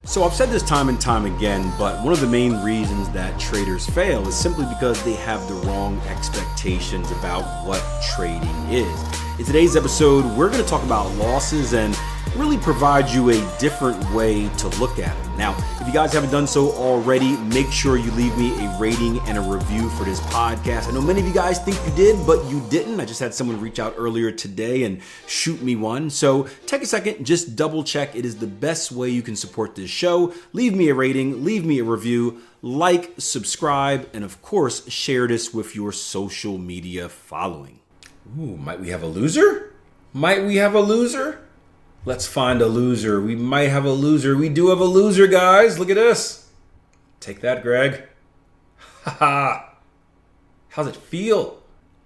So I've said this time and time again, but one of the main reasons that traders fail is simply because they have the wrong expectations about what trading is. In today's episode, we're going to talk about losses and really provide you a different way to look at it. Now, if you guys haven't done so already, make sure you leave me a rating and a review for this podcast. I know many of you guys think you did, but you didn't. I just had someone reach out earlier today and shoot me one. So take a second, just double check. It is the best way you can support this show. Leave me a rating, leave me a review, like, subscribe, and of course, share this with your social media following. Ooh, might we have a loser? Might we have a loser? Let's find a loser. We might have a loser. We do have a loser, guys. Look at this. Take that, Greg. Ha ha. How's it feel?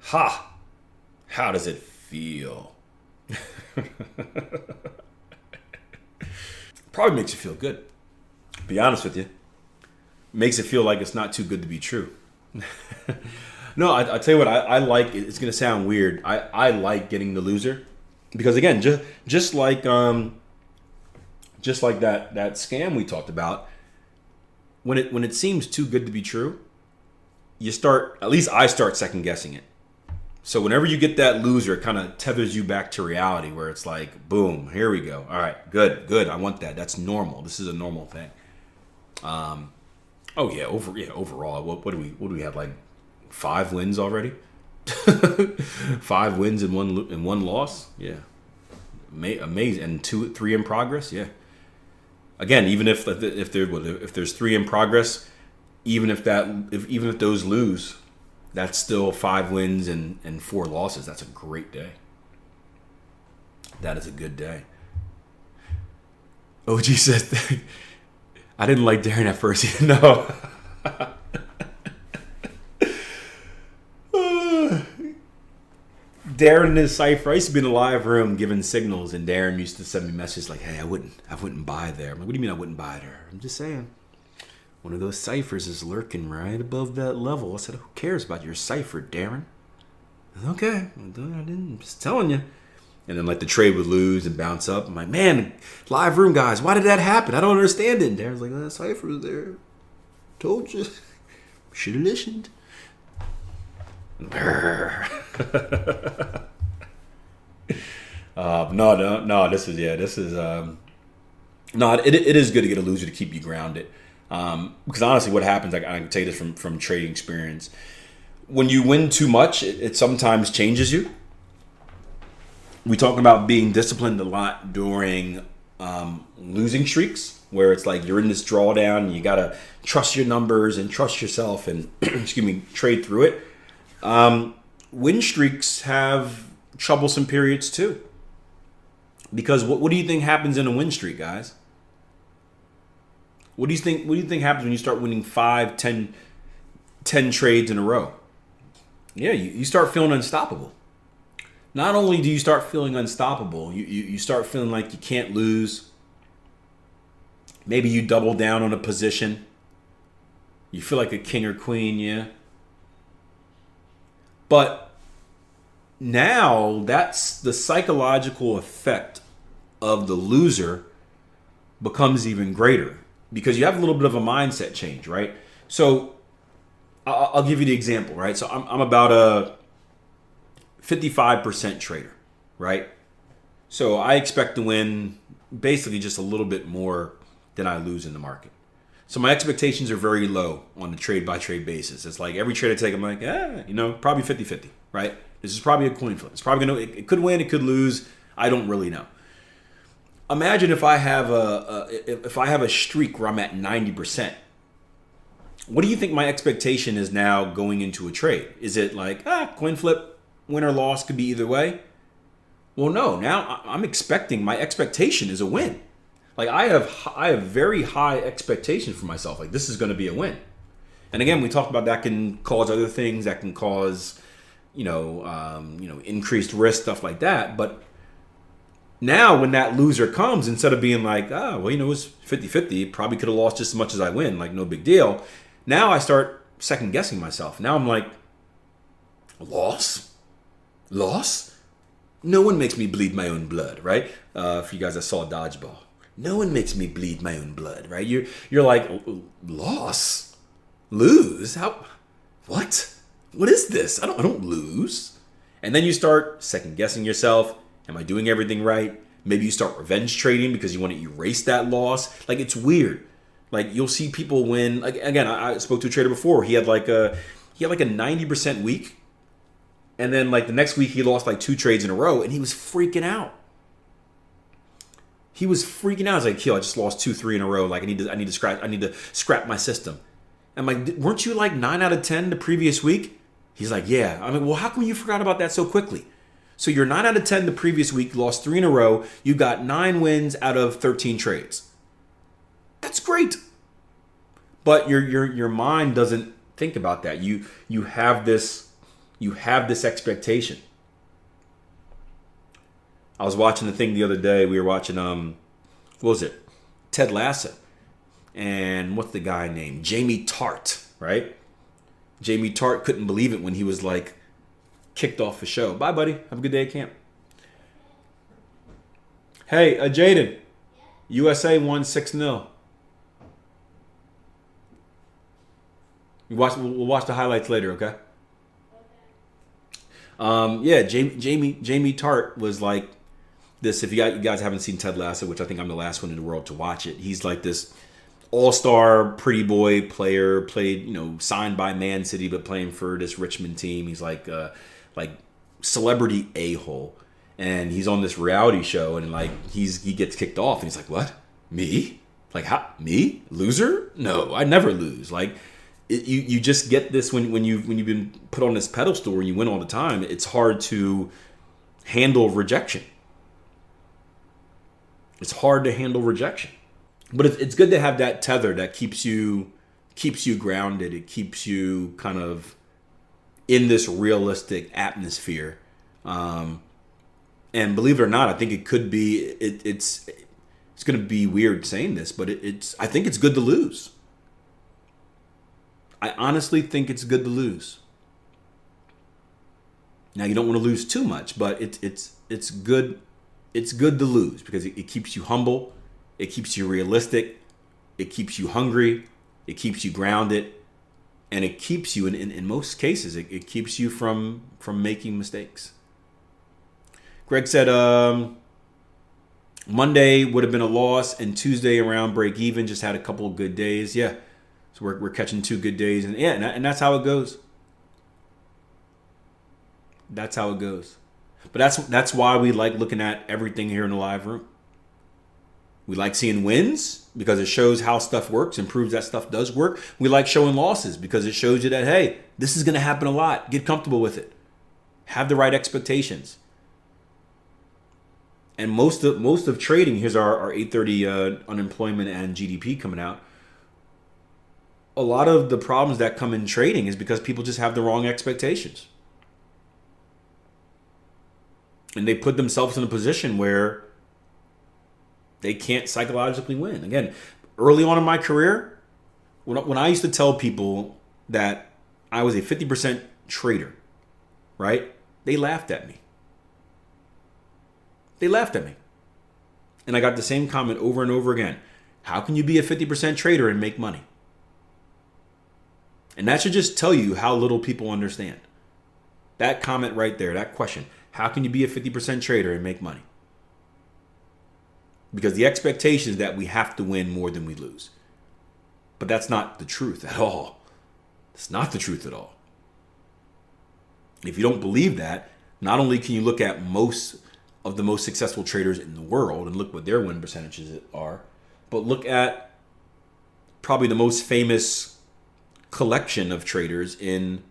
Ha. How does it feel? Probably makes you feel good. Be honest with you. Makes it feel like it's not too good to be true. No, I tell you what, I like, it's going to sound weird. I like getting the loser. Because again, just like that scam we talked about, when it seems too good to be true, at least I start second guessing it. So whenever you get that loser, it kind of tethers you back to reality, where it's like, boom, here we go. All right, good. I want that. That's normal. This is a normal thing. Overall, what do we have, like 5 wins already? 5 wins and one loss. Yeah, amazing. And 3 in progress. Yeah. Again, even if there's 3 in progress, even if those lose, that's still 5 wins and 4 losses. That's a great day. That is a good day. OG says, I didn't like Darren at first. No. Darren in his cipher. I used to be in the live room giving signals, and Darren used to send me messages like, "Hey, I wouldn't buy there." I'm like, "What do you mean I wouldn't buy there?" I'm just saying, one of those ciphers is lurking right above that level. I said, "Who cares about your cipher, Darren?" Okay, I'm just telling you. And then like the trade would lose and bounce up. I'm like, "Man, live room guys, why did that happen? I don't understand it." And Darren's like, "That cipher was there. Told you. Should have listened." It is good to get a loser to keep you grounded. Because honestly, what happens, I can tell you this from trading experience. When you win too much, it sometimes changes you. We talk about being disciplined a lot during losing streaks, where it's like you're in this drawdown and you gotta trust your numbers and trust yourself and trade through it. Win streaks have troublesome periods too. Because what do you think happens in a win streak, guys? What do you think happens when you start winning 5, 10 trades in a row? Yeah, you start feeling unstoppable. Not only do you start feeling unstoppable, you start feeling like you can't lose. Maybe you double down on a position. You feel like a king or queen, yeah. But now that's the psychological effect of the loser becomes even greater because you have a little bit of a mindset change, right? So I'll give you the example, right? So I'm about a 55% trader, right? So I expect to win basically just a little bit more than I lose in the market. So my expectations are very low on the trade-by-trade basis. It's like every trade I take, I'm like, probably 50-50, right? This is probably a coin flip. It's probably it could win, it could lose. I don't really know. Imagine if I have a streak where I'm at 90%. What do you think my expectation is now going into a trade? Is it like, coin flip, win or loss, could be either way? Well, no. Now I'm expecting, my expectation is a win. Like I have very high expectations for myself. Like this is going to be a win. And again, we talked about that can cause other things that can cause, increased risk, stuff like that. But now when that loser comes, instead of being like, it was 50-50, probably could have lost just as much as I win, like no big deal. Now I start second guessing myself. Now I'm like, loss? No one makes me bleed my own blood, right? For you guys that saw Dodgeball. No one makes me bleed my own blood, right? You're like, loss? Lose? How? What? What is this? I don't lose. And then you start second guessing yourself. Am I doing everything right? Maybe you start revenge trading because you want to erase that loss. Like, it's weird. Like, you'll see people win. Like, again, I spoke to a trader before. He had like a 90% week. And then like the next week he lost like 2 trades in a row and he was freaking out. He was freaking out. I was like, Akil, I just lost 2-3 in a row. Like, I need to scrap my system. I'm like, weren't you like 9 out of 10 the previous week? He's like, yeah. I'm like, well, how come you forgot about that so quickly? So you're 9 out of 10 the previous week, lost 3 in a row. You got 9 wins out of 13 trades. That's great. But your mind doesn't think about that. You have this expectation. I was watching the thing the other day. We were watching what was it? Ted Lasso. And what's the guy named? Jamie Tart, right? Jamie Tart couldn't believe it when he was like kicked off the show. Bye, buddy. Have a good day at camp. Hey, Jaden. USA won 6-0. We'll watch the highlights later, okay? Yeah, Jamie Tart was like this. If you guys haven't seen Ted Lasso, which I think I'm the last one in the world to watch it, he's like this all-star pretty boy player, played, signed by Man City, but playing for this Richmond team. He's like celebrity a-hole. And he's on this reality show and like he gets kicked off and he's like, what? Me? Like, how? Me? Loser? No, I never lose. Like, you just get this when you've been put on this pedestal and you win all the time. It's hard to handle rejection. It's hard to handle rejection. But it's good to have that tether that keeps you grounded. It keeps you kind of in this realistic atmosphere. And believe it or not, I think it could be. It's going to be weird saying this, but I think it's good to lose. I honestly think it's good to lose. Now, you don't want to lose too much, but it's good. It's good to lose because it keeps you humble. It keeps you realistic. It keeps you hungry. It keeps you grounded. And it keeps you, in most cases, it keeps you from making mistakes. Greg said Monday would have been a loss and Tuesday around break even. Just had a couple of good days. Yeah. So we're catching 2 good days. And yeah, and that's how it goes. That's how it goes. But that's why we like looking at everything here in the live room. We like seeing wins because it shows how stuff works and proves that stuff does work. We like showing losses because it shows you that, hey, this is going to happen a lot. Get comfortable with it. Have the right expectations. And most of trading, here's our 8:30 unemployment and GDP coming out. A lot of the problems that come in trading is because people just have the wrong expectations. And they put themselves in a position where they can't psychologically win. Again, early on in my career, when I used to tell people that I was a 50% trader, right? They laughed at me. They laughed at me. And I got the same comment over and over again. How can you be a 50% trader and make money? And that should just tell you how little people understand. That comment right there, that question. How can you be a 50% trader and make money? Because the expectation is that we have to win more than we lose. But that's not the truth at all. It's not the truth at all. If you don't believe that, not only can you look at most of the most successful traders in the world and look what their win percentages are, but look at probably the most famous collection of traders in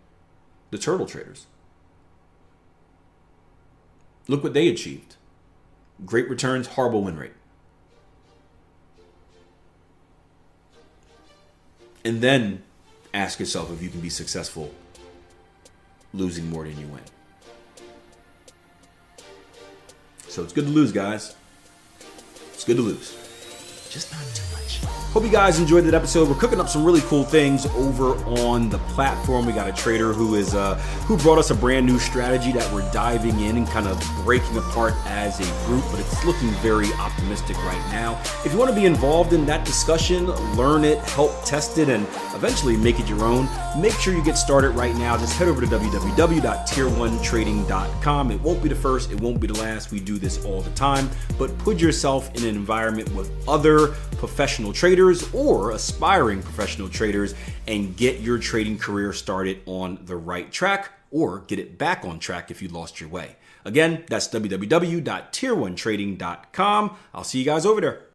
the turtle traders. Look what they achieved. Great returns, horrible win rate. And then ask yourself if you can be successful losing more than you win. So it's good to lose, guys. It's good to lose. just not too much. Hope you guys enjoyed that episode. We're cooking up some really cool things over on the platform. We got a trader who brought us a brand new strategy that we're diving in and kind of breaking apart as a group, but it's looking very optimistic right now. If you want to be involved in that discussion, learn it, help test it, and eventually make it your own, make sure you get started right now. Just head over to www.tier1trading.com. It won't be the first, it won't be the last. We do this all the time, but put yourself in an environment with other professional traders or aspiring professional traders and get your trading career started on the right track, or get it back on track if you lost your way. Again, that's www.tier1trading.com. I'll see you guys over there.